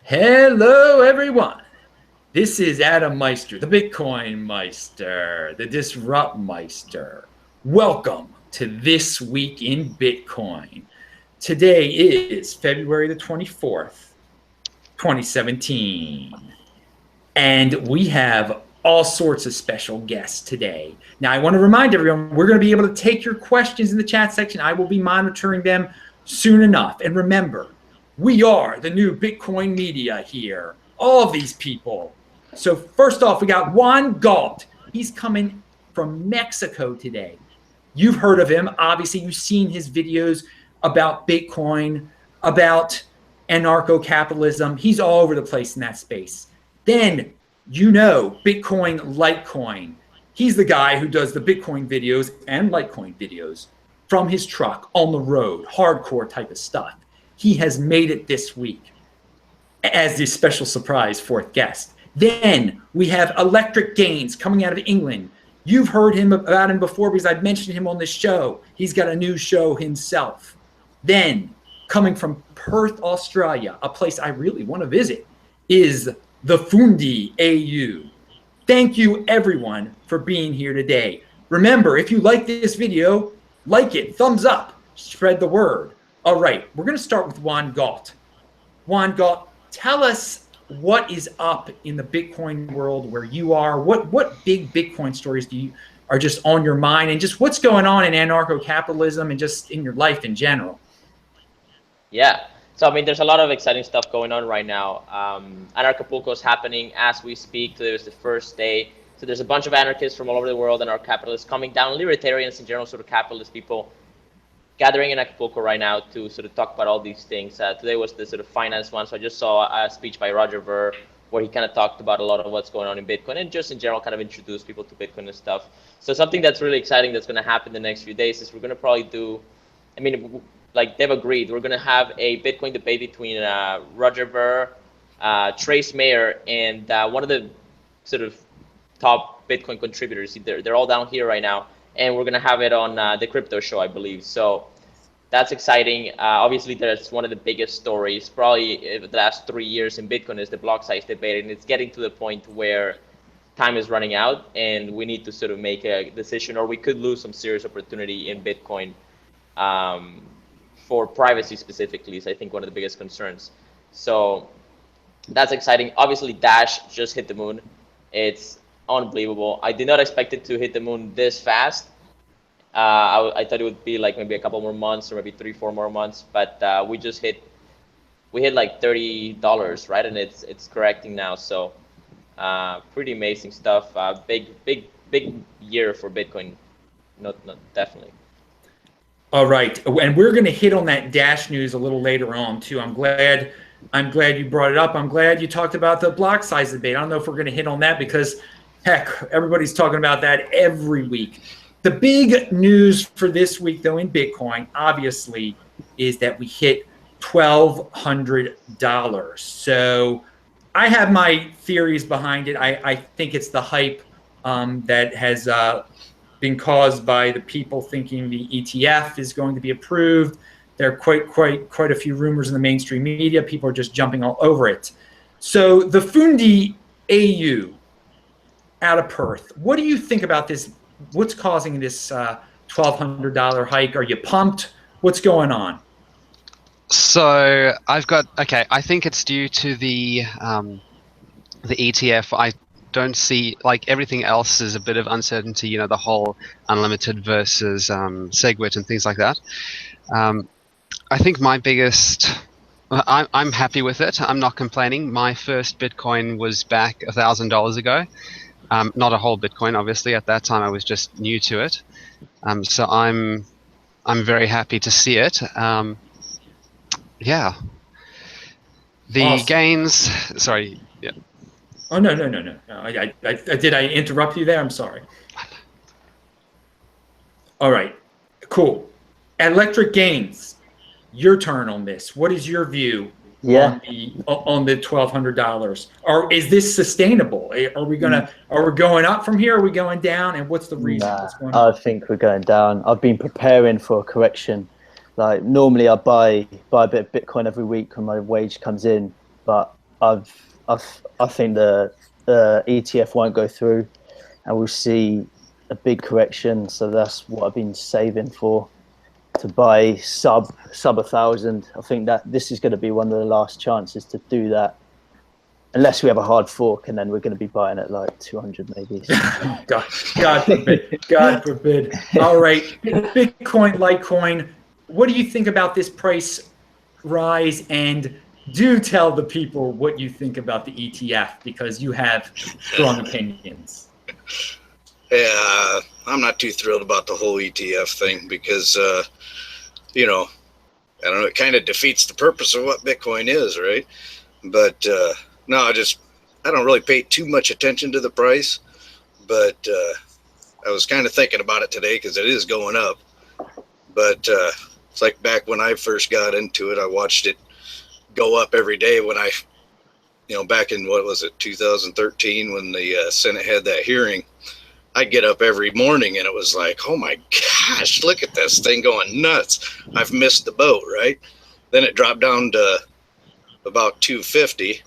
Hello, everyone. This is Adam Meister, the BitcoinMeister, the DisruptMeister. Welcome to This Week in Bitcoin. Today is February the 24th, 2017. And we have all sorts of special guests today. Now, I want to remind everyone, we're going to be able to take your questions in the chat section. I will be monitoring them soon enough. And remember, we are the new Bitcoin media here. All of these people. So first off, we got Juan Galt. He's coming from Mexico today. You've heard of him. Obviously, you've seen his videos about Bitcoin, about anarcho-capitalism. He's all over the place in that space. Then, you know, Bitcoin Litecoin. He's the guy who does the Bitcoin videos and Litecoin videos from his truck on the road, hardcore type of stuff. He has made it this week as the special surprise fourth guest. Then we have Electric Gains coming out of England. You've heard about him before because I've mentioned him on this show. He's got a new show himself. Then coming from Perth, Australia, a place I really want to visit, is the Fundi AU. Thank you everyone for being here today. Remember, if you like this video, like it, thumbs up, spread the word. All right, we're going to start with Juan Galt. Juan Galt, tell us what is up in the Bitcoin world where you are. What big Bitcoin stories are just on your mind, and just what's going on in anarcho-capitalism and just in your life in general? Yeah, so I mean, there's a lot of exciting stuff going on right now. Anarcho-Acapulco is happening as we speak. Today was the first day. So there's a bunch of anarchists from all over the world and anarcho-capitalists coming down, libertarians in general, sort of capitalist people, gathering in Acapulco right now to sort of talk about all these things. Today was the sort of finance one, so I just saw a speech by Roger Ver where he kind of talked about a lot of what's going on in Bitcoin and just in general kind of introduce people to Bitcoin and stuff. So something that's really exciting that's going to happen the next few days is we're going to probably do, I mean, like they've agreed, we're going to have a Bitcoin debate between Roger Ver, Trace Mayer, and one of the sort of top Bitcoin contributors. They're all down here right now. And we're going to have it on the crypto show, I believe. So that's exciting. Obviously, that's one of the biggest stories, probably the last 3 years in Bitcoin, is the block size debate. And it's getting to the point where time is running out and we need to sort of make a decision, or we could lose some serious opportunity in Bitcoin for privacy specifically is, I think, one of the biggest concerns. So that's exciting. Obviously, Dash just hit the moon. It's unbelievable. I did not expect it to hit the moon this fast. I thought it would be like maybe a couple more months or maybe 3-4 more months, but we hit like $30, right? And it's correcting now. So pretty amazing stuff. Big year for Bitcoin. Not definitely. All right, and we're going to hit on that Dash news a little later on too. I'm glad you brought it up. I'm glad you talked about the block size debate. I don't know if we're going to hit on that because heck, everybody's talking about that every week. The big news for this week, though, in Bitcoin, obviously, is that we hit $1,200. So I have my theories behind it. I think it's the hype that has been caused by the people thinking the ETF is going to be approved. There are quite a few rumors in the mainstream media. People are just jumping all over it. So the Fundi AU out of Perth, what do you think about this? What's causing this $1,200 hike? Are you pumped? What's going on? So I think it's due to the ETF. I don't see, like everything else is a bit of uncertainty, you know, the whole unlimited versus SegWit and things like that. I think my biggest, I'm happy with it. I'm not complaining. My first Bitcoin was back $1,000 ago. Not a whole Bitcoin, obviously. At that time, I was just new to it. So I'm very happy to see it. Yeah. The awesome. Gains. Sorry. Yeah. Oh no. Did I interrupt you there? I'm sorry. All right. Cool. Electric Gains. Your turn on this. What is your view? Yeah. On the $1,200, or is this sustainable? Are we going up from here? Are we going down? And what's the reason? Nah, what's going on? I think we're going down. I've been preparing for a correction. Like normally I buy a bit of Bitcoin every week when my wage comes in, but I think the ETF won't go through, and we'll see a big correction. So that's what I've been saving for, to buy sub 1,000. I think that this is going to be one of the last chances to do that, unless we have a hard fork, and then we're going to be buying at like 200 maybe. God forbid. God forbid. All right, Bitcoin, Litecoin. What do you think about this price rise? And do tell the people what you think about the ETF, because you have strong opinions. Yeah, I'm not too thrilled about the whole ETF thing because, you know, I don't know, it kind of defeats the purpose of what Bitcoin is, right? But no, I don't really pay too much attention to the price. But I was kind of thinking about it today because it is going up. But it's like back when I first got into it, I watched it go up every day when back in, what was it, 2013, when the Senate had that hearing. I'd get up every morning and it was like, oh my gosh, look at this thing going nuts. I've missed the boat, right? Then it dropped down to about 250.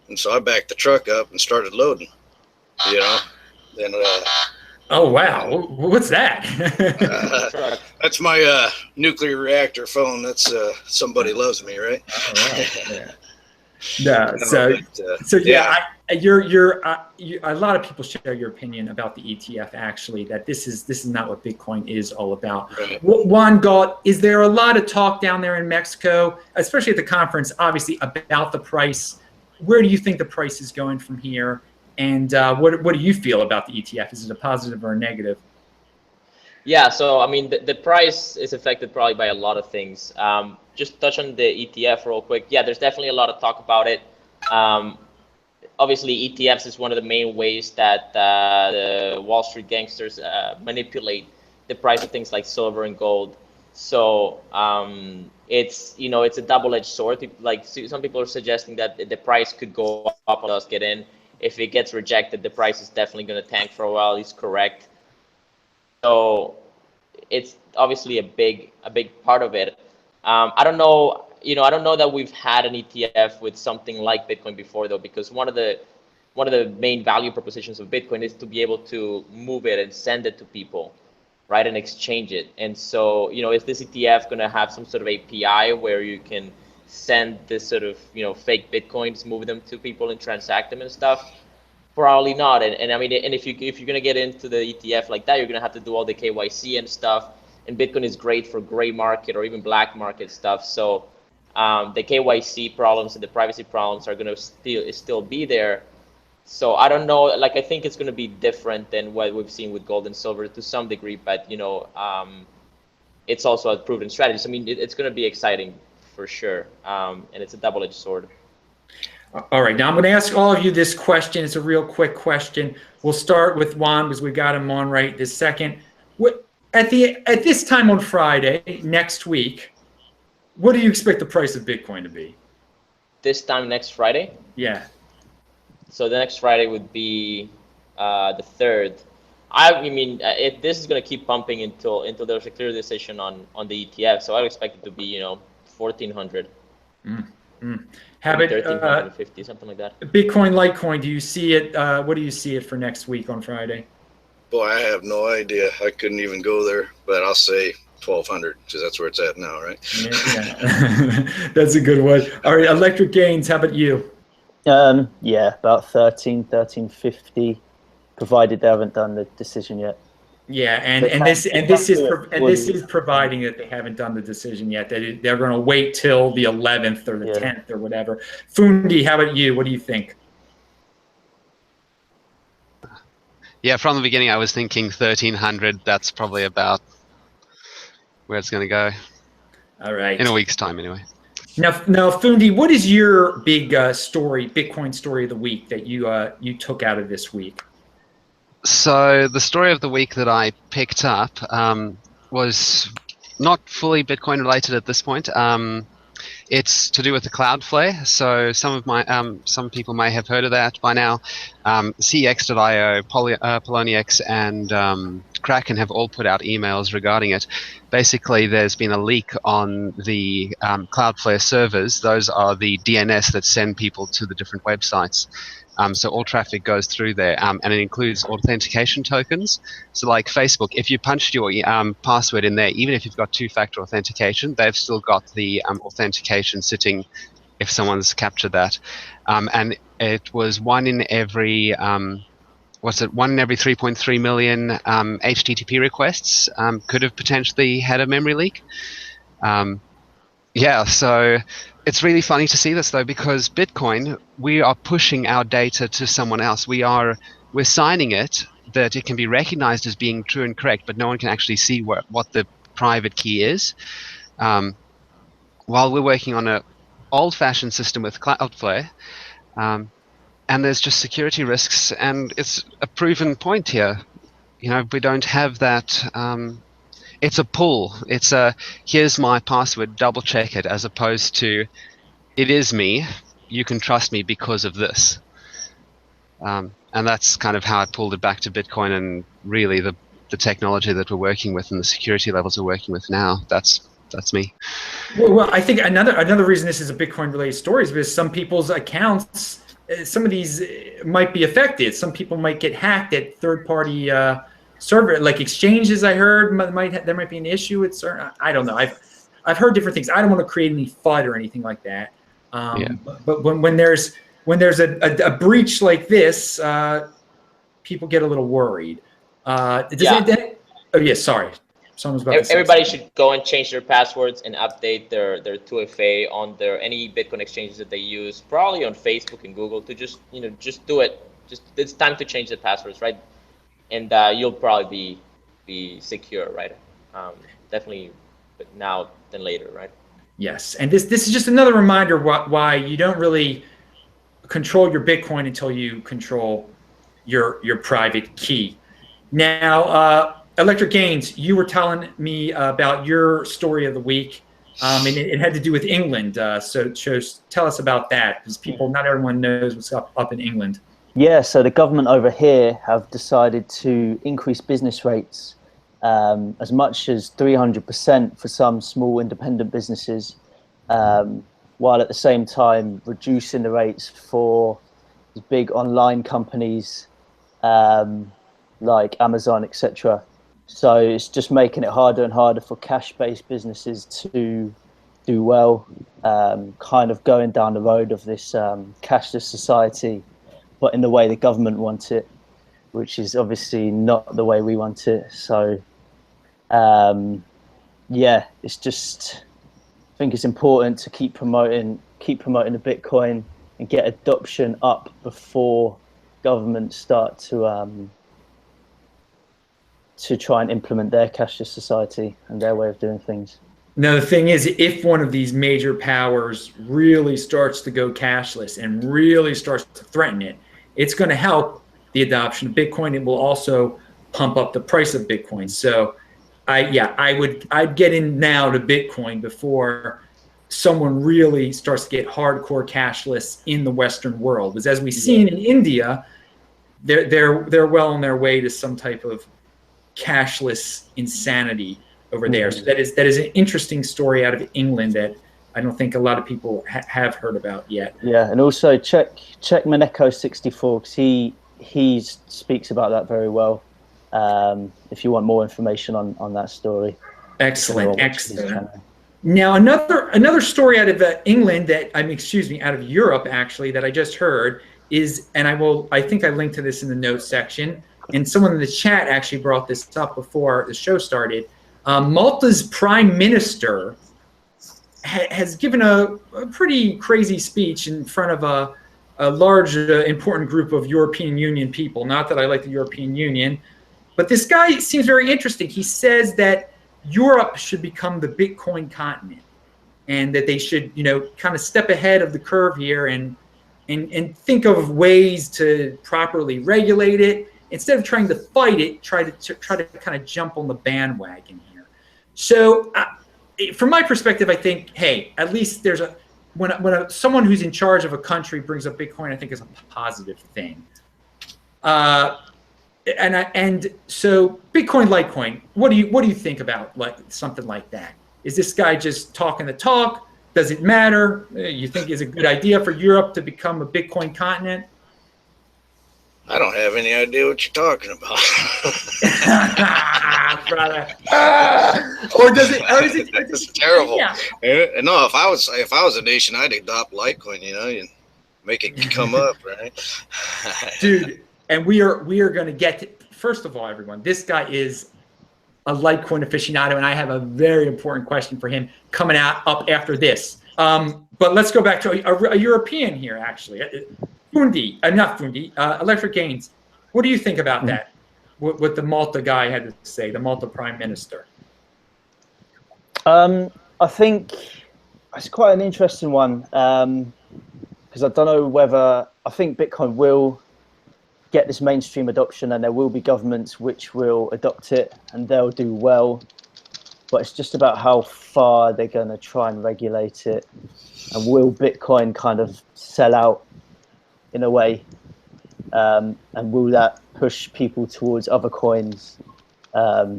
And so I backed the truck up and started loading, Then, oh, wow. What's that? that's my nuclear reactor phone. That's somebody loves me, right? Oh, wow. Yeah. No, a lot of people share your opinion about the ETF. Actually, that this is not what Bitcoin is all about. Right. Juan Galt, is there a lot of talk down there in Mexico, especially at the conference, obviously, about the price? Where do you think the price is going from here? And what do you feel about the ETF? Is it a positive or a negative? Yeah, so I mean, the price is affected probably by a lot of things. Just touch on the ETF real quick. Yeah, there's definitely a lot of talk about it. Obviously, ETFs is one of the main ways that the Wall Street gangsters manipulate the price of things like silver and gold. So it's a double-edged sword. Like some people are suggesting that the price could go up and us get in. If it gets rejected, the price is definitely going to tank for a while. He's correct. So it's obviously a big part of it. I don't know that we've had an ETF with something like Bitcoin before, though, because one of the main value propositions of Bitcoin is to be able to move it and send it to people, right, and exchange it. And so, is this ETF going to have some sort of API where you can send this sort of fake Bitcoins, move them to people and transact them and stuff? Probably not. And I mean, and if you're gonna get into the ETF like that, you're gonna have to do all the KYC and stuff. And Bitcoin is great for gray market or even black market stuff. So the KYC problems and the privacy problems are gonna still be there. So I don't know. Like, I think it's gonna be different than what we've seen with gold and silver to some degree, but it's also a proven strategy. So, I mean, it's gonna be exciting for sure, and it's a double-edged sword. All right, now I'm going to ask all of you this question. It's a real quick question. We'll start with Juan because we got him on right this second. At this time on Friday next week, what do you expect the price of Bitcoin to be? This time next Friday? Yeah. So the next Friday would be the 3rd. I mean, this is going to keep pumping until there's a clear decision on the ETF. So I would expect it to be 1,400. Have it 1,350, something like that. Bitcoin, Litecoin, do you see it? What do you see it for next week on Friday? Boy, I have no idea. I couldn't even go there, but I'll say 1,200 because that's where it's at now, right? Yeah. That's a good one. All right, Electric Gains, how about you? Yeah, about 1350, provided they haven't done the decision yet. Yeah, and this is providing that they haven't done the decision yet. That they're going to wait till the 11th or the 10th or whatever. Fundi, how about you? What do you think? Yeah, from the beginning I was thinking 1,300. That's probably about where it's going to go. All right. In a week's time, anyway. Now, Fundi, what is your big Bitcoin story of the week that you took out of this week? So the story of the week that I picked up was not fully Bitcoin related at this point. It's to do with the Cloudflare. So some people may have heard of that by now. CX.io, Poloniex, and Kraken have all put out emails regarding it. Basically, there's been a leak on the Cloudflare servers. Those are the DNS that send people to the different websites. So all traffic goes through there, and it includes authentication tokens. So like Facebook, if you punched your password in there, even if you've got two-factor authentication, they've still got the authentication sitting if someone's captured that. And it was one in every 3.3 million HTTP requests could have potentially had a memory leak. Yeah, so it's really funny to see this though, because Bitcoin, we are pushing our data to someone else. We're signing it that it can be recognized as being true and correct, but no one can actually see what the private key is. While we're working on an old-fashioned system with Cloudflare, and there's just security risks, and it's a proven point here. You know, we don't have that. It's a pull. It's a, here's my password, double check it, as opposed to, it is me, you can trust me because of this. And that's kind of how I pulled it back to Bitcoin, and really the technology that we're working with and the security levels we're working with now. That's me. Well, I think another reason this is a Bitcoin related story is because some people's accounts, some of these might be affected. Some people might get hacked at third-party server, like exchanges. I heard there might be an issue with certain. I don't know. I've heard different things. I don't want to create any FUD or anything like that. But when there's a breach like this, people get a little worried. Oh yeah, sorry. Someone's about to say Everybody something. should go and change their passwords and update their 2FA on any Bitcoin exchanges that they use, probably on Facebook and Google, to just do it. It's time to change the passwords, right? And you'll probably be secure, right? Definitely now than later, right? Yes, and this is just another reminder why you don't really control your Bitcoin until you control your private key. Now, Electric Gains, you were telling me about your story of the week, and it had to do with England. So tell us about that, because not everyone knows what's up in England. Yeah, so the government over here have decided to increase business rates as much as 300% for some small independent businesses, while at the same time reducing the rates for the big online companies like Amazon, etc. So it's just making it harder and harder for cash-based businesses to do well, kind of going down the road of this cashless society, but in the way the government wants it, which is obviously not the way we want it. So, yeah, it's just, I think it's important to keep promoting the Bitcoin and get adoption up before governments start to try and implement their cashless society and their way of doing things. Now, the thing is, if one of these major powers really starts to go cashless and really starts to threaten it, it's going to help the adoption of Bitcoin. It will also pump up the price of Bitcoin. So, I'd get in now to Bitcoin before someone really starts to get hardcore cashless in the Western world. Because as we've seen in India, they're well on their way to some type of cashless insanity over there. So that is an interesting story out of England that I don't think a lot of people have heard about yet. Yeah, and also check Monero64, because he speaks about that very well. If you want more information on that story. Excellent. Now another story out of England out of Europe actually, that I just heard is, and I think I linked to this in the notes section, and someone in the chat actually brought this up before the show started. Malta's prime minister has given a pretty crazy speech in front of a large, important group of European Union people. Not that I like the European Union, but this guy seems very interesting. He says that Europe should become the Bitcoin continent, and that they should, kind of step ahead of the curve here and think of ways to properly regulate it. Instead of trying to fight it, try to kind of jump on the bandwagon here. So, from my perspective, I think, hey, at least there's when someone who's in charge of a country brings up Bitcoin, I think is a positive thing. and so Bitcoin, Litecoin. What do you think about like something like that? Is this guy just talking the talk? Does it matter? You think it's a good idea for Europe to become a Bitcoin continent? I don't have any idea what you're talking about. Brother. Or does it? Or is it? It's terrible. Yeah. No, if I was a nation, I'd adopt Litecoin. And make it come up, right? Dude, and we are going to get to, first of all, everyone, this guy is a Litecoin aficionado, and I have a very important question for him coming up after this. But let's go back to a European here, actually. Electric Gains. What do you think about that? What the Malta guy had to say, the Malta Prime Minister? I think it's quite an interesting one, because I don't know whether, I think Bitcoin will get this mainstream adoption, and there will be governments which will adopt it and they'll do well, but it's just about how far they're going to try and regulate it, and will Bitcoin kind of sell out in a way, and will that push people towards other coins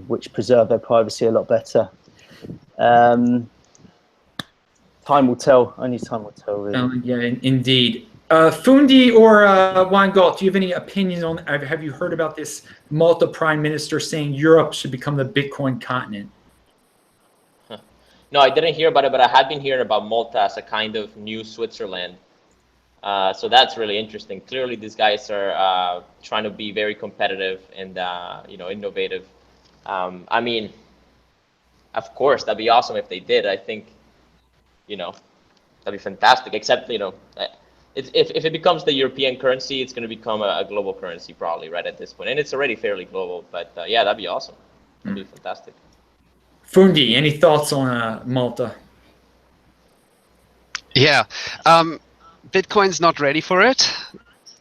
which preserve their privacy a lot better? Time will tell. Only time will tell, really. Yeah, indeed. Fundi or Juan Galt, do you have any opinions on? Have you heard about this Malta Prime Minister saying Europe should become the Bitcoin continent? No, I didn't hear about it, but I had been hearing about Malta as a kind of new Switzerland. So that's really interesting. Clearly, these guys are trying to be very competitive and innovative. I mean, of course, that'd be awesome if they did. I think, that'd be fantastic. Except, if it becomes the European currency, it's going to become a global currency probably right at this point, and it's already fairly global. But yeah, that'd be awesome. That'd be fantastic. Fundi, any thoughts on Malta? Yeah, Bitcoin's not ready for it.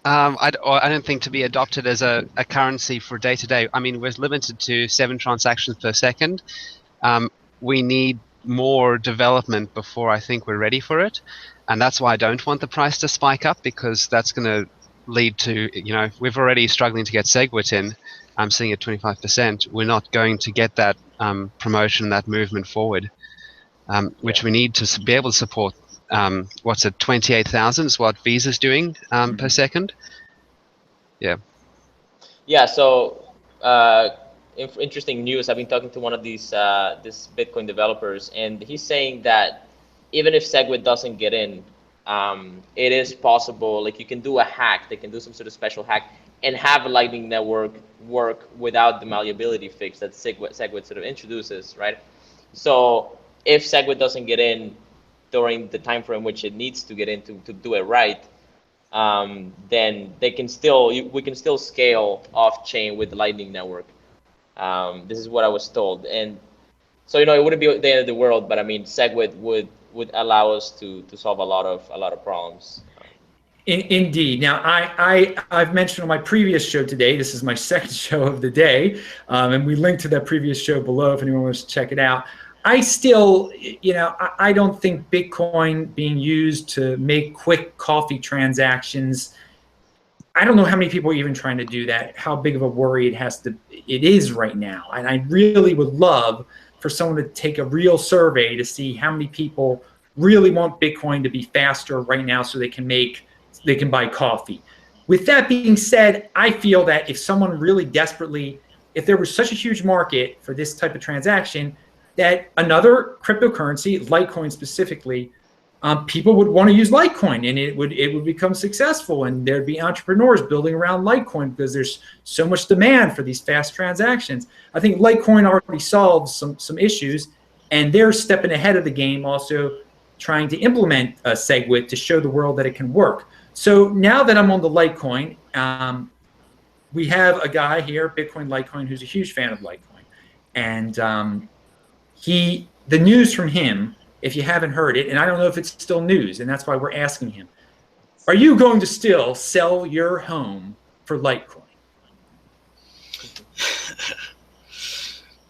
I don't think to be adopted as a currency for day to day. I mean, we're limited to 7 transactions per second. We need more development before I think we're ready for it. And that's why I don't want the price to spike up, because that's going to lead to, we've already struggling to get SegWit in. I'm sitting at 25%. We're not going to get that promotion, that movement forward, which we need to be able to support. What's it, 28,000 is what Visa's doing per second. Yeah. Yeah. So interesting news. I've been talking to one of these this Bitcoin developers, and he's saying that even if SegWit doesn't get in, it is possible. Like, you can do a hack. They can do some sort of special hack and have a Lightning Network work without the malleability fix that SegWit sort of introduces, right? So if SegWit doesn't get in during the time frame which it needs to get in to do it right, then we can still scale off chain with the Lightning Network. This is what I was told, and so it wouldn't be the end of the world, but I mean, SegWit would allow us to solve a lot of problems. Indeed. Now, I've mentioned on my previous show today, this is my second show of the day, and we linked to that previous show below if anyone wants to check it out. I still, I don't think Bitcoin being used to make quick coffee transactions, I don't know how many people are even trying to do that, how big of a worry it is right now. And I really would love for someone to take a real survey to see how many people really want Bitcoin to be faster right now so they can buy coffee. With that being said, I feel that if someone really desperately, if there was such a huge market for this type of transaction, that another cryptocurrency, Litecoin specifically, people would want to use Litecoin, and it would become successful, and there'd be entrepreneurs building around Litecoin because there's so much demand for these fast transactions. I think Litecoin already solves some issues, and they're stepping ahead of the game, also trying to implement a SegWit to show the world that it can work. So now that I'm on the Litecoin, we have a guy here, Bitcoin Litecoin, who's a huge fan of Litecoin, and the news from him, if you haven't heard it, and I don't know if it's still news, and that's why we're asking him, are you going to still sell your home for Litecoin?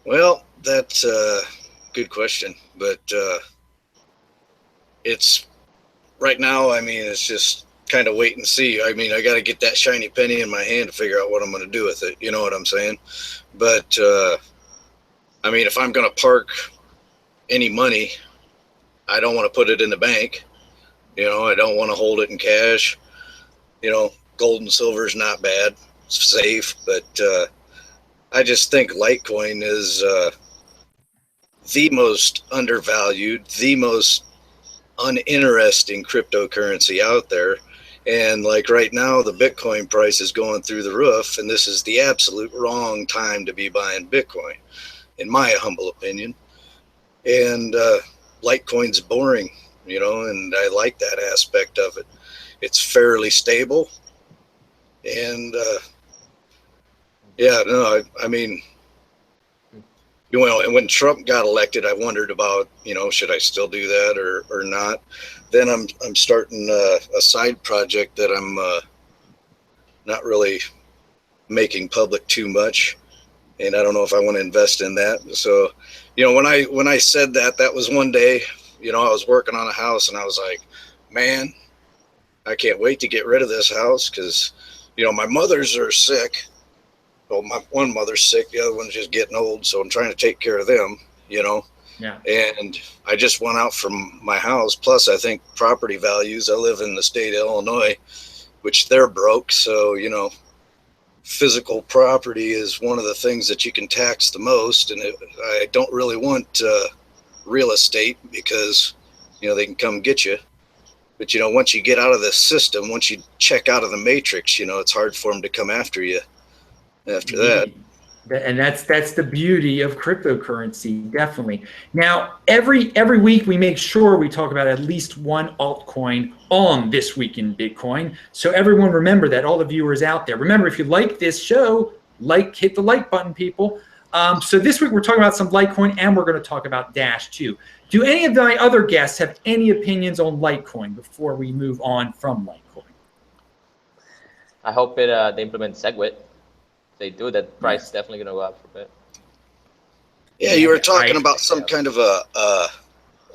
Well, that's a good question, but it's right now, I mean, it's just kind of wait and see. I mean, I got to get that shiny penny in my hand to figure out what I'm going to do with it. You know what I'm saying? But I mean, if I'm going to park any money, I don't want to put it in the bank. You know, I don't want to hold it in cash. You know, gold and silver is not bad. It's safe, but I just think Litecoin is the most undervalued, the most uninteresting cryptocurrency out there. And like right now, the Bitcoin price is going through the roof, and this is the absolute wrong time to be buying Bitcoin, in my humble opinion. And Litecoin's boring, you know, and I like that aspect of it. It's fairly stable. And yeah, no, I mean, you know, and when Trump got elected, I wondered about, you know, should I still do that or not? Then I'm starting a side project that I'm not really making public too much, and I don't know if I want to invest in that. So, you know, when I said that, that was one day, you know, I was working on a house, and I was like, man, I can't wait to get rid of this house because, you know, my mothers are sick. Well, my one mother's sick, the other one's just getting old, so I'm trying to take care of them, you know. Yeah. And I just went out from my house. Plus, I think property values, I live in the state of Illinois, which they're broke. So, you know, physical property is one of the things that you can tax the most. And I don't really want real estate because, you know, they can come get you. But, you know, once you get out of the system, once you check out of the matrix, you know, it's hard for them to come after you after that. And that's the beauty of cryptocurrency, definitely. Now, every week we make sure we talk about at least one altcoin on This Week in Bitcoin. So everyone remember that, all the viewers out there. Remember, if you like this show, hit the like button, people. So this week we're talking about some Litecoin, and we're going to talk about Dash too. Do any of my other guests have any opinions on Litecoin before we move on from Litecoin? I hope they implement SegWit. They do, that price is definitely going to go up for a bit. Yeah, you were talking about some kind of a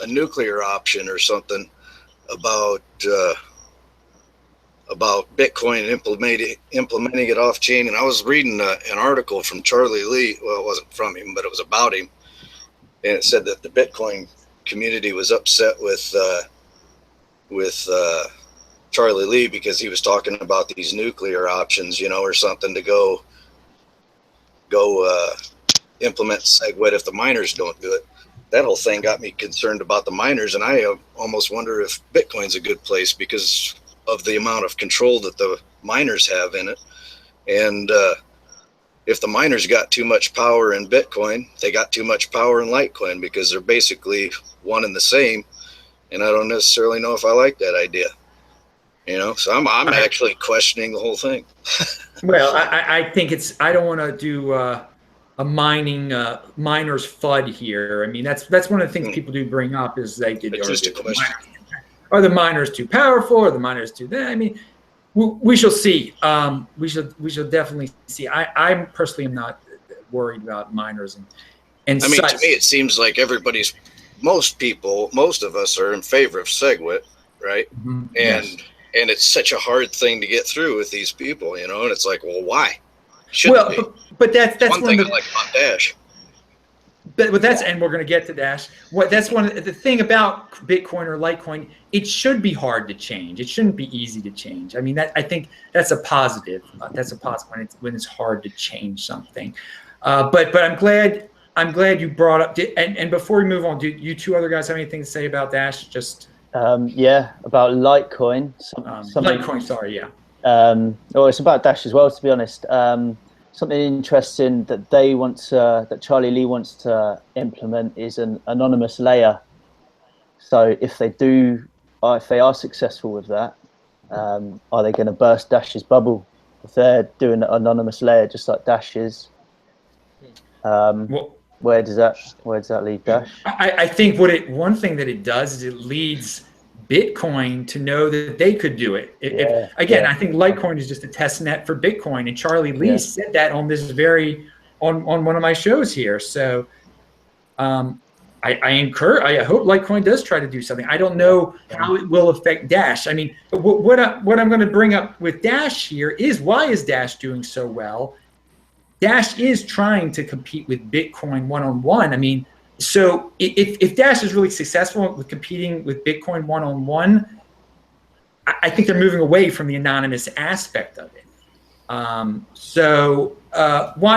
nuclear option or something about Bitcoin implementing it off chain, and I was reading an article from Charlie Lee. Well, it wasn't from him, but it was about him, and it said that the Bitcoin community was upset with Charlie Lee because he was talking about these nuclear options, you know, or something to go implement SegWit if the miners don't do it. That whole thing got me concerned about the miners, and I almost wonder if Bitcoin's a good place because of the amount of control that the miners have in it. And if the miners got too much power in Bitcoin, they got too much power in Litecoin because they're basically one and the same. And I don't necessarily know if I like that idea. You know, so I'm actually questioning the whole thing. Well, I think I don't want to do a miner's FUD here. I mean, that's one of the things people do bring up is they did. It's just a question. Are the miners too powerful? Are the miners too? I mean, we shall see. We shall definitely see. I personally am not worried about miners and. I mean, such. to me, it seems like most of us are in favor of SegWit, right? Mm-hmm. And it's such a hard thing to get through with these people, you know. And it's like, well, why? Shouldn't be. But that's one thing I like about Dash. But that's, and we're going to get to Dash. That's one of the thing about Bitcoin or Litecoin. It should be hard to change. It shouldn't be easy to change. I mean, I think that's a positive. That's a positive when it's hard to change something. But I'm glad you brought up. And before we move on, do you two other guys have anything to say about Dash? Just yeah, about Litecoin. Litecoin, sorry, yeah. Oh, it's about Dash as well, to be honest. Something interesting that that Charlie Lee wants to implement is an anonymous layer. So if they are successful with that, are they going to burst Dash's bubble? If they're doing an anonymous layer just like Dash is, where does that leave Dash? I think one thing that it does is it leads Bitcoin to know that they could do it. I think Litecoin is just a test net for Bitcoin, and Charlie Lee said that on one of my shows here. So I I hope Litecoin does try to do something. I don't know how it will affect Dash. I mean, what I'm going to bring up with Dash here is, why is Dash doing so well? Dash is trying to compete with Bitcoin one-on-one. I mean, so if Dash is really successful with competing with Bitcoin one-on-one, I think they're moving away from the anonymous aspect of it. Juan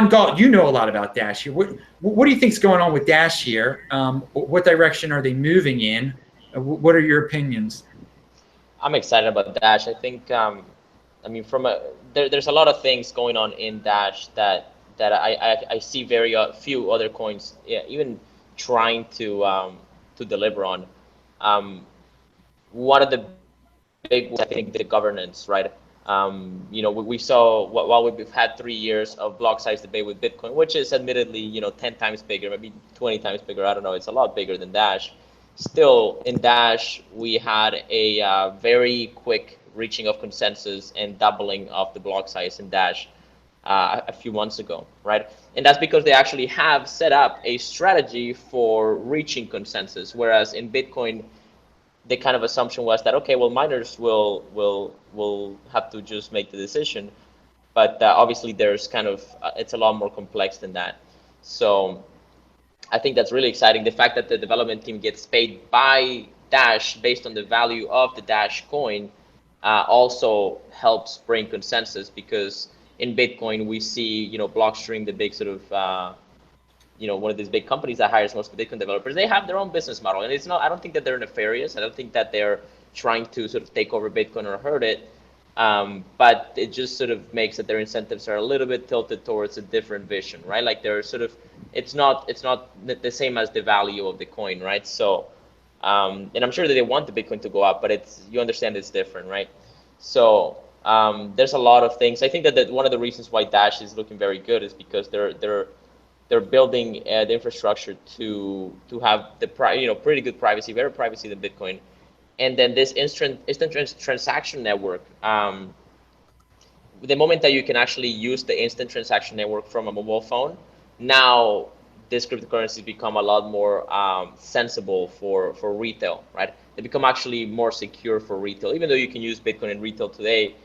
Galt, you know a lot about Dash here. What do you think is going on with Dash here? What direction are they moving in? What are your opinions? I'm excited about Dash. I think, I mean, there's a lot of things going on in Dash that I see very few other coins even trying to deliver on. One of the big ones, I think, the governance, right? You know, we saw while we've had 3 years of block size debate with Bitcoin, which is admittedly, you know, 10 times bigger, maybe 20 times bigger. I don't know. It's a lot bigger than Dash. Still, in Dash, we had a very quick reaching of consensus and doubling of the block size in Dash a few months ago, right? And that's because they actually have set up a strategy for reaching consensus, whereas in Bitcoin, the kind of assumption was that, okay, well, miners will have to just make the decision, but obviously there's kind of it's a lot more complex than that. So I think that's really exciting. The fact that the development team gets paid by Dash based on the value of the Dash coin also helps bring consensus, because in Bitcoin we see, you know, Blockstream, the big sort of you know, one of these big companies that hires most of the Bitcoin developers, they have their own business model. And it's not, I don't think that they're nefarious. I don't think that they're trying to sort of take over Bitcoin or hurt it. But it just sort of makes that their incentives are a little bit tilted towards a different vision, right? Like they're sort of, it's not the same as the value of the coin, right? So, and I'm sure that they want the Bitcoin to go up, but it's, you understand it's different, right? So there's a lot of things. I think that one of the reasons why Dash is looking very good is because they're building the infrastructure to have the pretty good privacy, better privacy than Bitcoin, and then this instant transaction network. The moment that you can actually use the instant transaction network from a mobile phone, now this cryptocurrencies become a lot more sensible for retail, right? They become actually more secure for retail, even though you can use Bitcoin in retail today.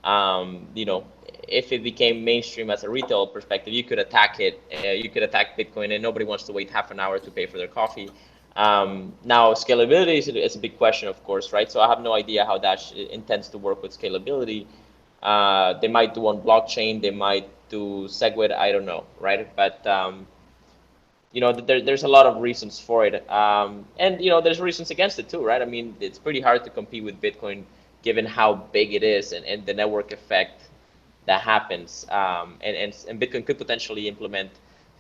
You know, if it became mainstream as a retail perspective, you could attack it. You could attack Bitcoin, and nobody wants to wait half an hour to pay for their coffee. Now, scalability is a big question, of course, right? So I have no idea how Dash intends to work with scalability. They might do on blockchain, they might do SegWit, I don't know, right? But you know, there's a lot of reasons for it, and you know, there's reasons against it too, right? I mean, it's pretty hard to compete with Bitcoin given how big it is and the network effect that happens, and Bitcoin could potentially implement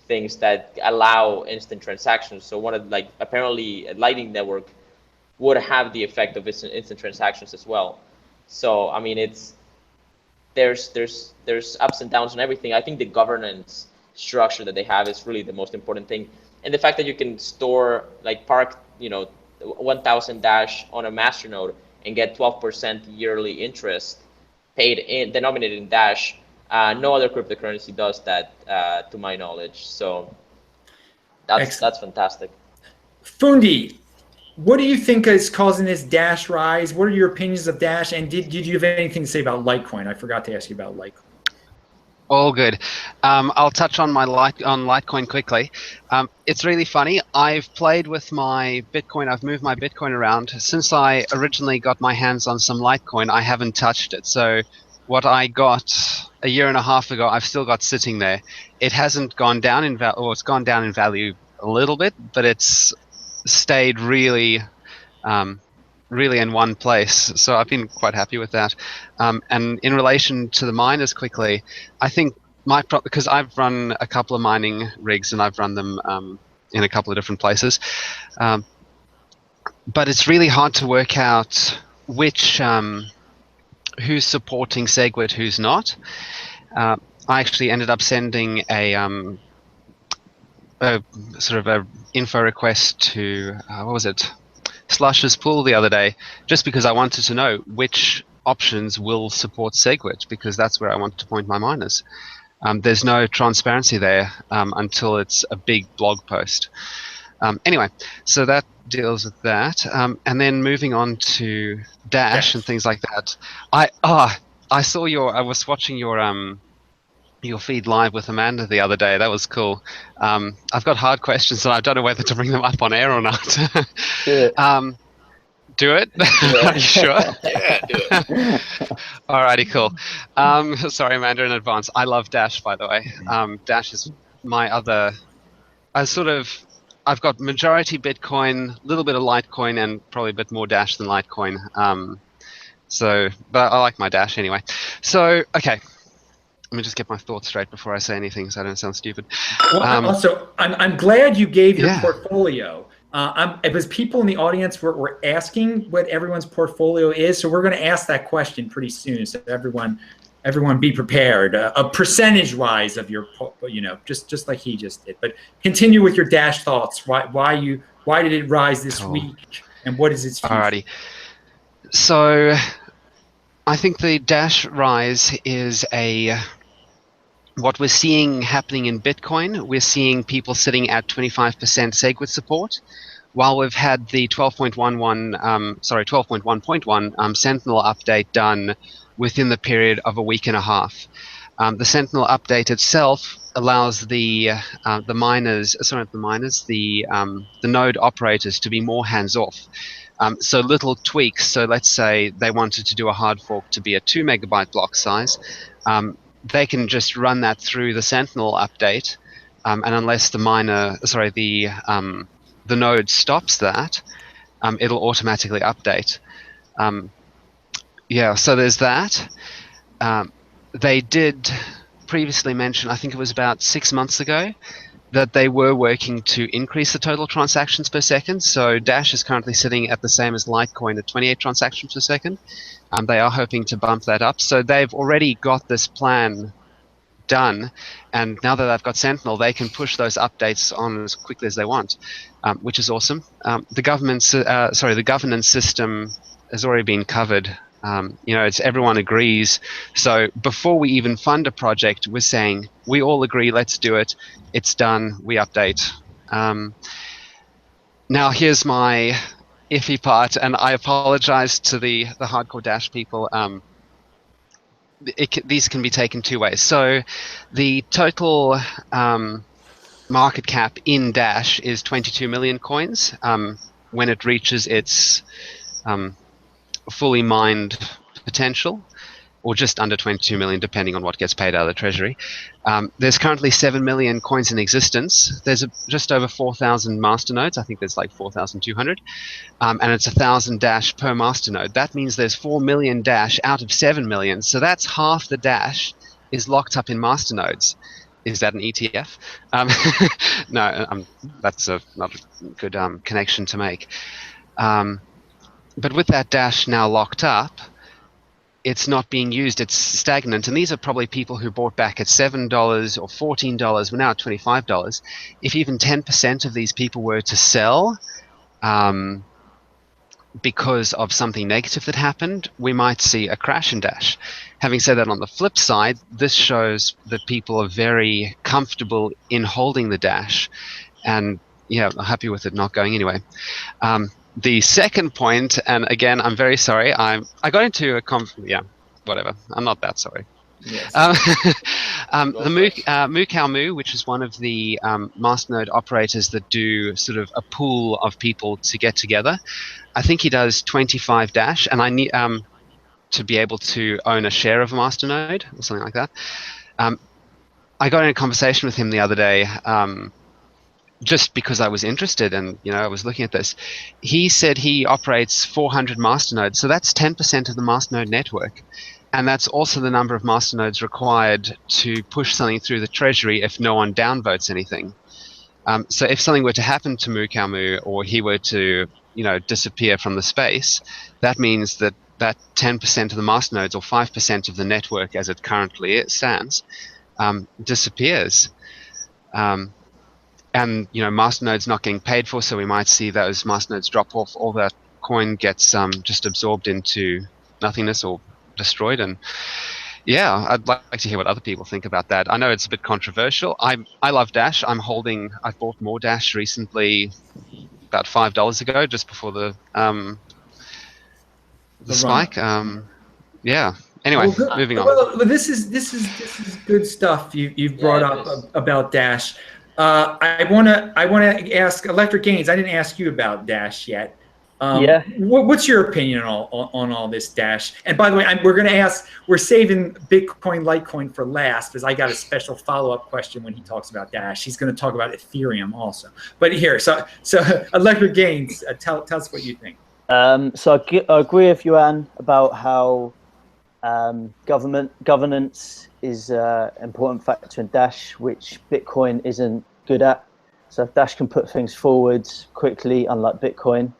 things that allow instant transactions. So one of, like, apparently a Lightning network would have the effect of instant transactions as well. So I mean, there's ups and downs and everything. I think the governance structure that they have is really the most important thing, and the fact that you can store, like, park, you know, 1,000 Dash on a masternode and get 12% yearly interest paid in, denominated in Dash. No other cryptocurrency does that, to my knowledge. So that's fantastic. Fundi, what do you think is causing this Dash rise? What are your opinions of Dash? And did you have anything to say about Litecoin? I forgot to ask you about Litecoin. All good. I'll touch on Litecoin quickly. It's really funny. I've played with my Bitcoin. I've moved my Bitcoin around. Since I originally got my hands on some Litecoin, I haven't touched it. So what I got a year and a half ago, I've still got sitting there. It hasn't gone down in value, or it's gone down in value a little bit, but it's stayed really really in one place. So I've been quite happy with that. And in relation to the miners quickly, I think because I've run a couple of mining rigs and I've run them in a couple of different places, but it's really hard to work out which who's supporting SegWit, who's not. I actually ended up sending a sort of a info request to what was it, Slush's pool the other day, just because I wanted to know which options will support SegWit, because that's where I want to point my miners. There's no transparency there until it's a big blog post. Anyway, so that deals with that. And then moving on to Dash and things like that. I was watching your feed live with Amanda the other day. That was cool. I've got hard questions and I don't know whether to bring them up on air or not. Do it? Are you sure? Yeah, do it. Alrighty, cool. Sorry, Amanda, in advance. I love Dash, by the way. Dash is my other. I've got majority Bitcoin, a little bit of Litecoin, and probably a bit more Dash than Litecoin. But I like my Dash anyway. So, okay. Let me just get my thoughts straight before I say anything, so I don't sound stupid. Well, also, I'm glad you gave your portfolio. Because people in the audience were asking what everyone's portfolio is, so we're going to ask that question pretty soon. So everyone be prepared. A percentage-wise of your, just like he just did. But continue with your Dash thoughts. Why did it rise this week, and what is its future? Alrighty. So, I think the Dash rise is what we're seeing happening in Bitcoin. We're seeing people sitting at 25% SegWit support, while we've had the 12.1.1 Sentinel update done within the period of a week and a half. The Sentinel update itself allows the node operators to be more hands-off. So little tweaks. So let's say they wanted to do a hard fork to be a 2 megabyte block size. They can just run that through the Sentinel update, and unless the node stops that, it'll automatically update. So there's that. They did previously mention, I think it was about 6 months ago, that they were working to increase the total transactions per second. So Dash is currently sitting at the same as Litecoin at 28 transactions per second. They are hoping to bump that up. So they've already got this plan done, and now that they've got Sentinel, they can push those updates on as quickly as they want, which is awesome. The governance system has already been covered. Everyone agrees. So before we even fund a project, we're saying we all agree, let's do it. It's done. We update. Now here's my iffy part, and I apologize to the hardcore Dash people. These can be taken two ways. So the total market cap in Dash is 22 million coins when it reaches its fully mined potential, or just under 22 million, depending on what gets paid out of the treasury. There's currently 7 million coins in existence. There's just over 4,000 masternodes. I think there's like 4,200. And it's 1,000 Dash per masternode. That means there's 4 million Dash out of 7 million. So that's half the Dash is locked up in masternodes. Is that an ETF? No, that's not a good connection to make. But with that Dash now locked up, it's not being used, it's stagnant. And these are probably people who bought back at $7 or $14, we're now at $25. If even 10% of these people were to sell because of something negative that happened, we might see a crash in Dash. Having said that, on the flip side, this shows that people are very comfortable in holding the Dash and happy with it not going anyway. The second point, and again, I'm very sorry. I got into a whatever. I'm not that sorry. Yes. The Moo, which is one of the masternode operators that do sort of a pool of people to get together. I think he does 25 Dash, and I need to be able to own a share of a masternode or something like that. I got in a conversation with him the other day. Just because I was interested and I was looking at this. He said he operates 400 masternodes, so that's 10% of the masternode network, and that's also the number of masternodes required to push something through the treasury if no one downvotes anything. So if something were to happen to Moo, or he were to disappear from the space, that means that 10% of the masternodes, or 5% of the network as it currently stands, disappears. And masternodes not getting paid for, so we might see those masternodes drop off. All that coin gets just absorbed into nothingness or destroyed. And Yeah, I'd like to hear what other people think about that. I know it's a bit controversial. I love Dash. I've bought more Dash recently, about $5 ago, just before the spike. Yeah. Anyway, Well, good. moving on. Well, this is good stuff you've brought Yeah, it up is. about Dash. I wanna ask Electric Gains. I didn't ask you about Dash yet. Yeah. What's your opinion on all this Dash? And by the way, we're saving Bitcoin Litecoin for last because I got a special follow-up question when he talks about Dash. He's going to talk about Ethereum also. But here, so Electric Gains, tell us what you think. So I agree with Juan about how governance is an important factor in Dash, which Bitcoin isn't good at. So if Dash can put things forward quickly, unlike Bitcoin,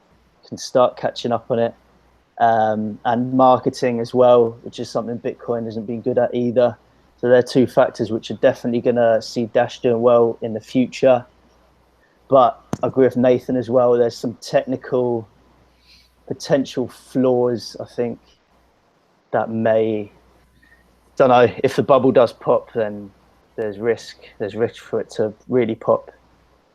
can start catching up on it. And marketing as well, which is something Bitcoin hasn't been good at either. So they're two factors which are definitely going to see Dash doing well in the future. But I agree with Nathan as well. There's some technical potential flaws, I think, that don't know, if the bubble does pop, then there's risk for it to really pop,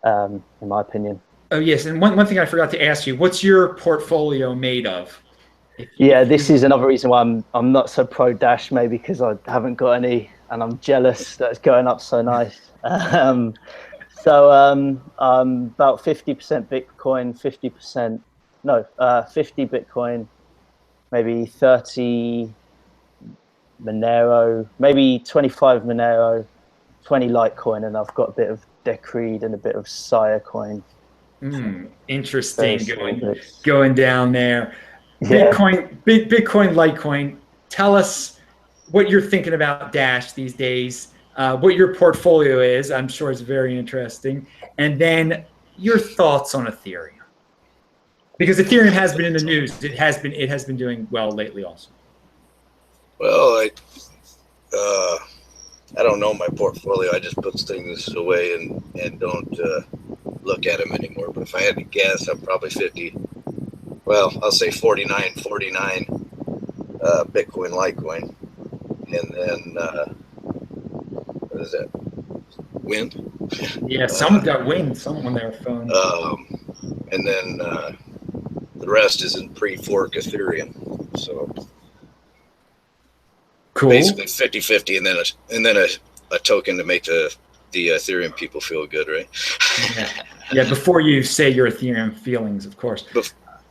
in my opinion. Oh yes, and one thing I forgot to ask you: what's your portfolio made of? This is another reason why I'm not so pro Dash, maybe because I haven't got any, and I'm jealous that it's going up so nice. So I'm about 50% Bitcoin, 50 Bitcoin, maybe 30 Monero, maybe 25 Monero, 20 Litecoin, and I've got a bit of Decreed and a bit of Sire coin. Interesting, going down there. Yeah. Bitcoin Litecoin. Tell us what you're thinking about Dash these days. What your portfolio is. I'm sure it's very interesting. And then your thoughts on Ethereum, because Ethereum has been in the news. It has been doing well lately also. Well, I don't know my portfolio. I just put things away and don't look at them anymore. But if I had to guess, I'm probably 50. Well, I'll say 49 Bitcoin Litecoin. And then, what is that? Wind? Yeah, someone's got wind. Someone on their phone. And then the rest is in pre-fork Ethereum. So cool. Basically 50-50, and then a token to make the Ethereum people feel good, right? Yeah. Before you say your Ethereum feelings, of course.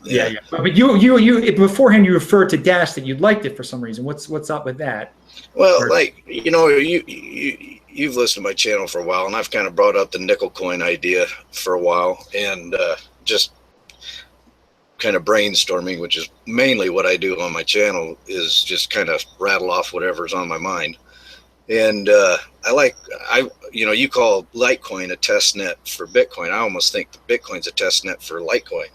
Yeah. But you beforehand you referred to Dash that you liked it for some reason. What's up with that? Well, like you've listened to my channel for a while, and I've kind of brought up the nickel coin idea for a while, and just kind of brainstorming, which is mainly what I do on my channel, is just kind of rattle off whatever's on my mind. And you call Litecoin a test net for Bitcoin. I almost think Bitcoin's a test net for Litecoin,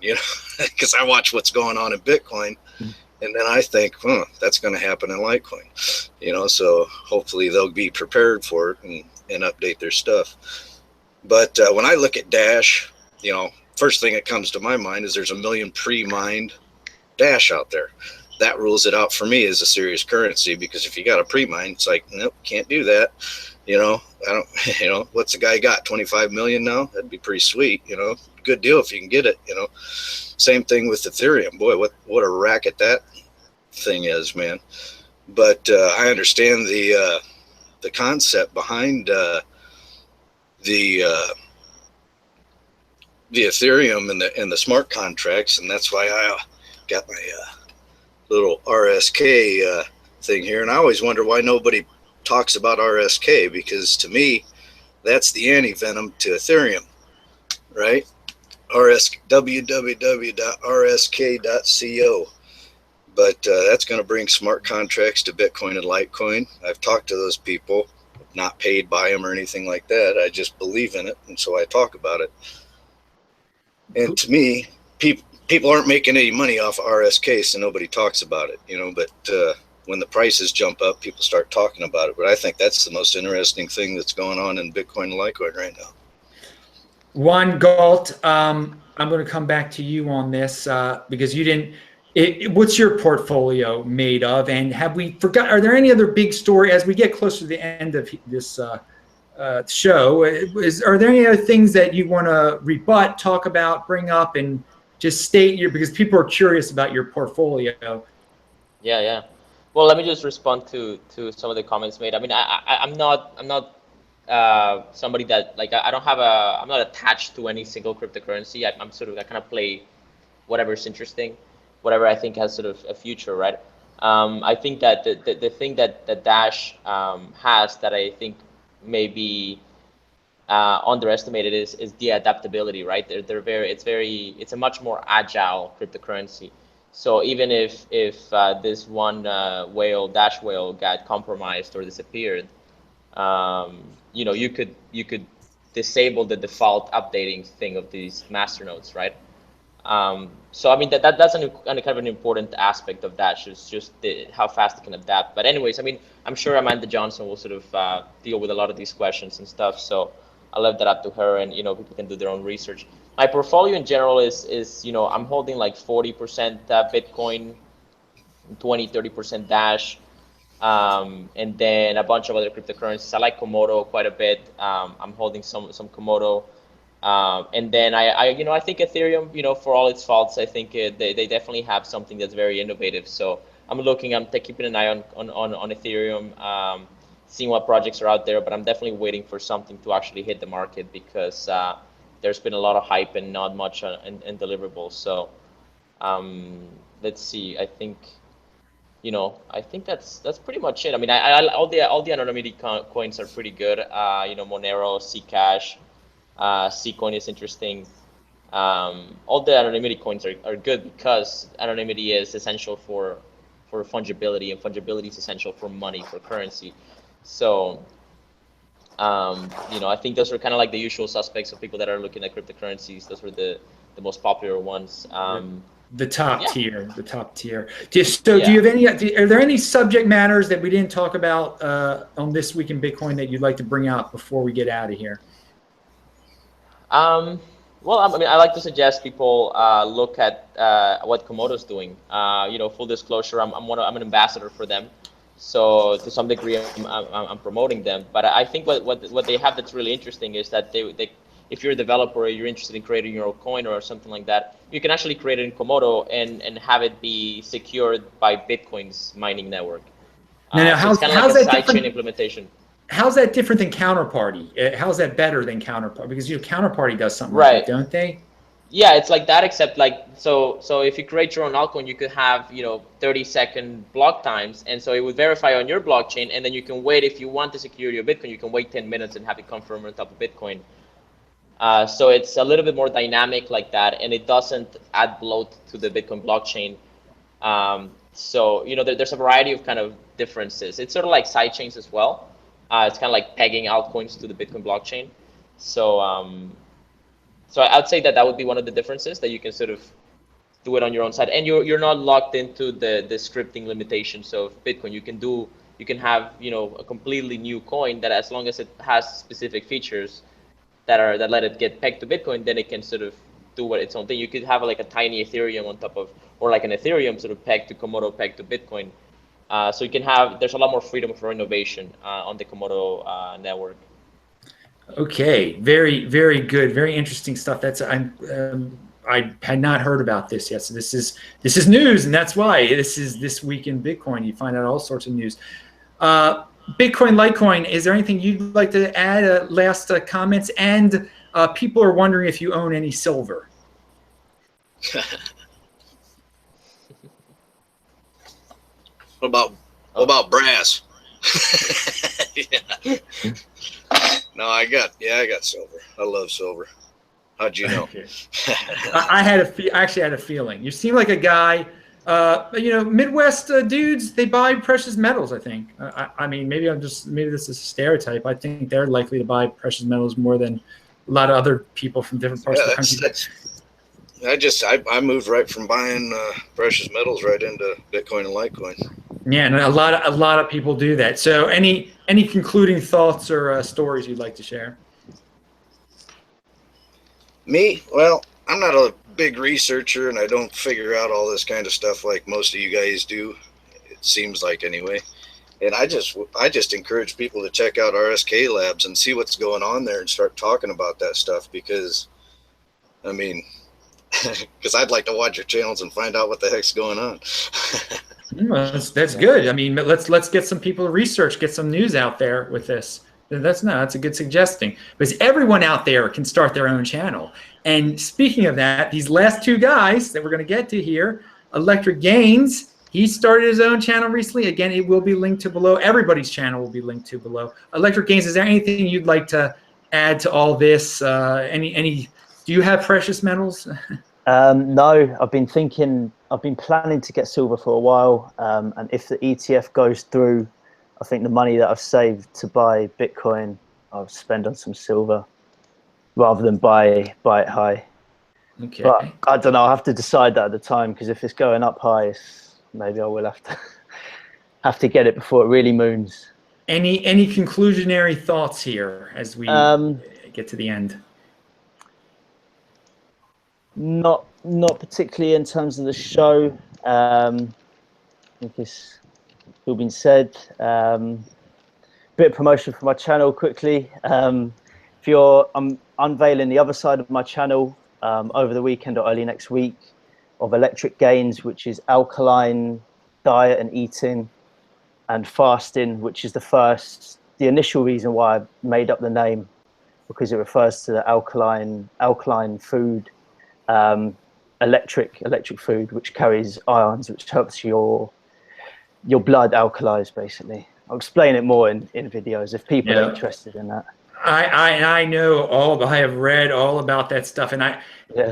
because I watch what's going on in Bitcoin, and then I think, that's going to happen in Litecoin, so hopefully they'll be prepared for it and update their stuff. But when I look at Dash, first thing that comes to my mind is there's a million pre-mined Dash out there. That rules it out for me as a serious currency, because if you got a pre-mine, it's like, nope, can't do that. I don't, what's the guy got? 25 million now? That'd be pretty sweet, good deal if you can get it, Same thing with Ethereum. Boy, what a racket that thing is, man. But I understand the concept behind the Ethereum and the smart contracts, and that's why I got my little RSK thing here. And I always wonder why nobody talks about RSK, because to me, that's the anti-venom to Ethereum, right? www.rsk.co. But that's going to bring smart contracts to Bitcoin and Litecoin. I've talked to those people, not paid by them or anything like that. I just believe in it, and so I talk about it. And to me, people aren't making any money off of RSK, so nobody talks about it, but when the prices jump up, people start talking about it. But I think that's the most interesting thing that's going on in Bitcoin and Litecoin right now. Juan Galt, I'm going to come back to you on this because you What's your portfolio made of? And have we forgot? Are there any other big story as we get closer to the end of this show? Are there any other things that you want to rebut, talk about, bring up, and just state because people are curious about your portfolio? Yeah. Well, let me just respond to some of the comments made. I mean, I'm not somebody that like I'm not attached to any single cryptocurrency. I'm sort of I kind of play whatever's interesting, whatever I think has sort of a future, right? I think that the thing that Dash has that I think may be underestimated is the adaptability, right? It's a much more agile cryptocurrency. So even if this one Dash whale got compromised or disappeared, you could disable the default updating thing of these masternodes, right? So I mean that's kind of an important aspect of Dash is just how fast it can adapt. But anyways, I mean I'm sure Amanda Johnson will sort of deal with a lot of these questions and stuff. So I'll leave that up to her, and people can do their own research. My portfolio in general is I'm holding like 40% Bitcoin, 20-30% Dash, and then a bunch of other cryptocurrencies. I like Komodo quite a bit. I'm holding some Komodo. And then I think Ethereum, for all its faults, I think they definitely have something that's very innovative. So I'm keeping an eye on Ethereum, seeing what projects are out there, but I'm definitely waiting for something to actually hit the market because there's been a lot of hype and not much in deliverables. So let's see. I think that's pretty much it. I mean, all the anonymity coins are pretty good. Monero, Zcash. Ccoin is interesting. All the anonymity coins are good because anonymity is essential for fungibility, and fungibility is essential for money, for currency. So I think those are kind of like the usual suspects of people that are looking at cryptocurrencies. Those were the most popular ones. The top tier. Do you have any? Are there any subject matters that we didn't talk about on This Week in Bitcoin that you'd like to bring out before we get out of here? Well, I mean, I like to suggest people look at what Komodo's doing. Full disclosure, I'm an ambassador for them, so to some degree, I'm promoting them. But I think what they have that's really interesting is that they if you're a developer or you're interested in creating your own coin or something like that, you can actually create it in Komodo and have it be secured by Bitcoin's mining network. Now, so it's kind of like a sidechain implementation. How's that different than Counterparty? How's that better than Counterparty? Because Counterparty does something right, like that, don't they? Yeah, it's like that, except like so if you create your own altcoin, you could have 30-second block times, and so it would verify on your blockchain, and then you can wait if you want the security of Bitcoin, you can wait 10 minutes and have it confirm on top of Bitcoin. So it's a little bit more dynamic like that, and it doesn't add bloat to the Bitcoin blockchain. So there's a variety of kind of differences. It's sort of like sidechains as well. It's kind of like pegging altcoins to the Bitcoin blockchain. So I'd say that would be one of the differences, that you can sort of do it on your own side, and you're not locked into the scripting limitations of Bitcoin. You can have a completely new coin that, as long as it has specific features that let it get pegged to Bitcoin, then it can sort of do its own thing. You could have like a tiny Ethereum on top of, or like an Ethereum sort of pegged to Komodo, pegged to Bitcoin. So you can there's a lot more freedom for innovation on the Komodo network. Okay, very, very good, very interesting stuff. I had not heard about this yet, so this is news, and that's why this is This Week in Bitcoin. You find out all sorts of news. Bitcoin, Litecoin. Is there anything you'd like to add? Last comments, and people are wondering if you own any silver. What about brass? Yeah. No, I got silver. I love silver. How'd you know? Okay. I actually had a feeling. You seem like a guy. Midwest dudes, they buy precious metals. I think. I mean, maybe this is a stereotype. I think they're likely to buy precious metals more than a lot of other people from different parts of the country. I moved right from buying precious metals right into Bitcoin and Litecoin. Yeah, and a lot of people do that. So, any concluding thoughts or stories you'd like to share? Me? Well, I'm not a big researcher and I don't figure out all this kind of stuff like most of you guys do. It seems like anyway. And I just encourage people to check out RSK Labs and see what's going on there and start talking about that stuff, because I mean, because I'd like to watch your channels and find out what the heck's going on. Well, that's good. I mean, let's get some people to research, get some news out there with this. That's a good suggestion, because everyone out there can start their own channel. And speaking of that, these last two guys that we're going to get to here, Electric Gains, he started his own channel recently. Again, it will be linked to below. Everybody's channel will be linked to below. Electric Gains, is there anything you'd like to add to all this? Do you have precious metals? No, I've been planning to get silver for a while. And if the ETF goes through, I think the money that I've saved to buy Bitcoin, I'll spend on some silver rather than buy it high. Okay. But I don't know. I'll have to decide that at the time, because if it's going up high, maybe I will have to get it before it really moons. Any conclusionary thoughts here as we get to the end? Not particularly in terms of the show. I think it's all been said. Bit of promotion for my channel quickly. I'm unveiling the other side of my channel over the weekend or early next week, of Electric Gains, which is alkaline diet and eating, and fasting, which is the initial reason why I made up the name, because it refers to the alkaline food, electric food, which carries ions, which helps your blood alkalize, basically. I'll explain it more in videos if people are interested in that. I know I have read all about that stuff, and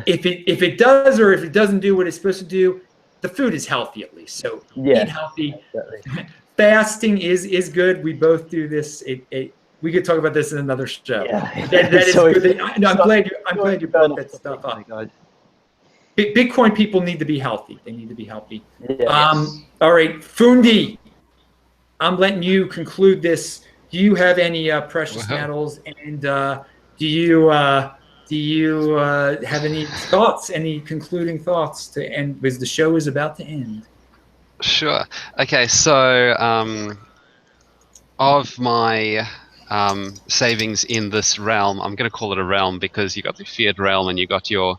if it does or if it doesn't do what it's supposed to do, the food is healthy at least. So eat healthy. Exactly. Fasting is good. We both do this. We could talk about this in another show. Yeah. That is good. I'm glad you brought that stuff up. Bitcoin people need to be healthy. They need to be healthy. Yes. All right, Fundi, I'm letting you conclude this. Do you have any precious metals, and do you have any thoughts, any concluding thoughts to end, because the show is about to end? Sure. Okay, so of my savings in this realm, I'm going to call it a realm because you got the fiat realm and you got your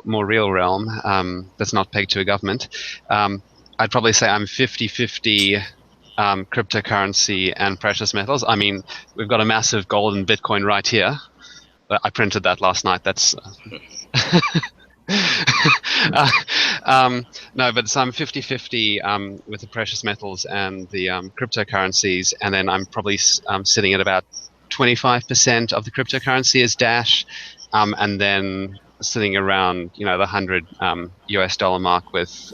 more real realm that's not pegged to a government. I'd probably say I'm 50-50 cryptocurrency and precious metals. I mean, we've got a massive gold and Bitcoin right here. I printed that last night. That's no, but so I'm 50-50 with the precious metals and the cryptocurrencies, and then I'm probably sitting at about 25% of the cryptocurrency is Dash, and then sitting around the $100 US mark with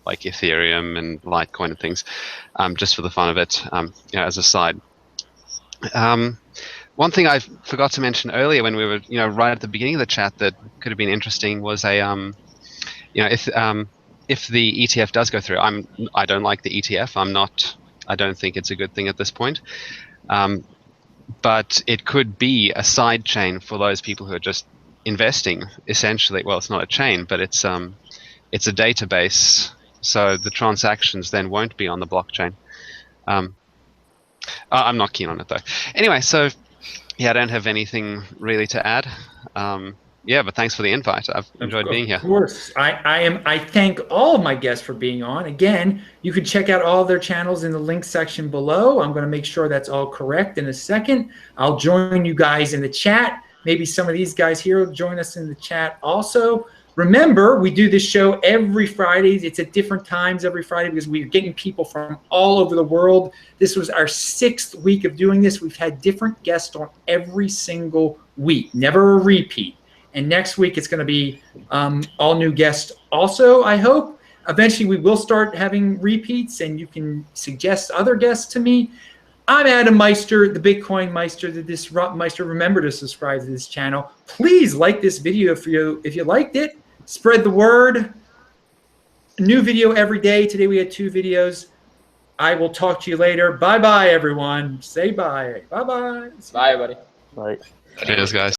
like Ethereum and Litecoin and things, just for the fun of it, as a side. One thing I forgot to mention earlier when we were, right at the beginning of the chat that could have been interesting was if the ETF does go through, I don't like the ETF. I don't think it's a good thing at this point. But it could be a side chain for those people who are just investing. Essentially, well, it's not a chain, but it's a database. So the transactions then won't be on the blockchain. I'm not keen on it though. Anyway, so. Yeah, I don't have anything really to add. But thanks for the invite. I've enjoyed being here. Of course. I thank all of my guests for being on. Again, you can check out all their channels in the link section below. I'm going to make sure that's all correct in a second. I'll join you guys in the chat. Maybe some of these guys here will join us in the chat also. Remember, we do this show every Friday. It's at different times every Friday because we're getting people from all over the world. This was our 6th week of doing this. We've had different guests on every single week, never a repeat. And next week, it's going to be all new guests also, I hope. Eventually, we will start having repeats, and you can suggest other guests to me. I'm Adam Meister, the BitcoinMeister, the Disrupt Meister. Remember to subscribe to this channel. Please like this video if you liked it. Spread the word. A new video every day. Today we had 2 videos. I will talk to you later. Bye-bye, everyone. Say bye. Bye-bye. Bye, everybody. Bye. Cheers, guys.